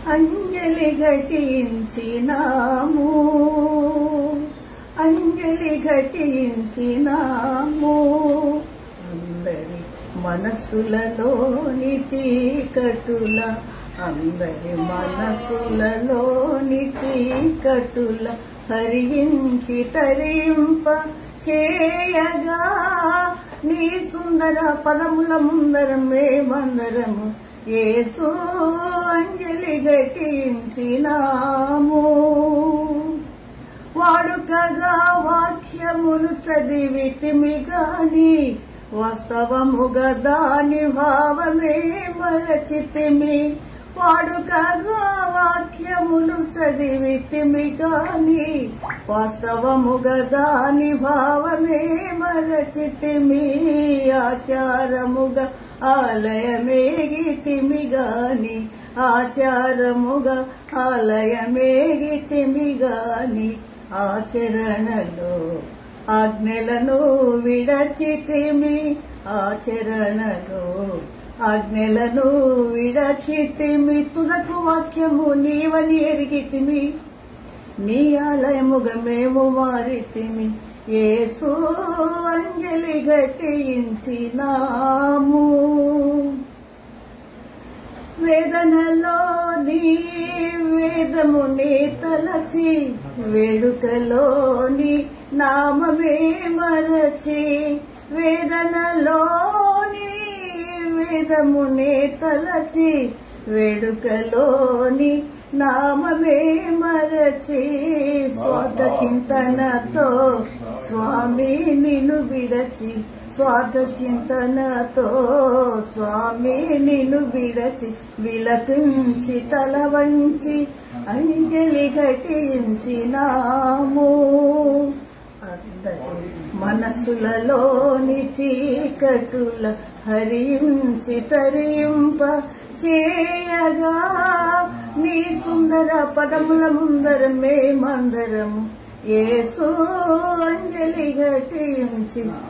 అంజలి ఘటించినాము, అంజలి ఘటించినాము. అందరి మనసులలోని చీకటుల, అందరి మనసులలోని చీకటుల హరించి తరింప చేయగా, నీ సుందర పదముల ముందర మేమందరము యేసు అంజలి ఘటించినాము. వాడుకగా వాక్యములు చదివితిమి గాని, వాస్తవముగా దాని భావమే మరచితిమి. వాడుకగా వాక్యములు చదివితిమి గాని, వాస్తవముగా దాని భావమే మరచితిమి. ఆచారముగా ఆలయమేగితిమి గాని, ఆచారముగా ఆలయమేగితిమి గాని, ఆచరణలో ఆజ్ఞలను విడచితిమి. ఆచరణలో ఆజ్ఞలను విడచితిమి. తుదకు వాక్యము నీవని ఎరిగితిమి, నీ ఆలయముగా మేము మారితిమి. యేసు అంజలి ఘటించినాము. వేదనలోని వేదముని తలచి, వేడుకలోని నామమే మరచి. వేదనలోని వేదముని తలచి, వేడుకలోని నామమే మరచి. స్వార్థ చింతనతో స్వామి నిన్ను విడచి, స్వార్థ చింతనతో స్వామి నిన్ను విడచి, విలపించి తల వంచి అంజలి ఘటించినాము. అందరి మనసులలోని చీకటుల హరించి తరింప చేయగా, నీ సుందర పదముల ముందర మేమందరము యేసు అంజలి ఘటించినాము.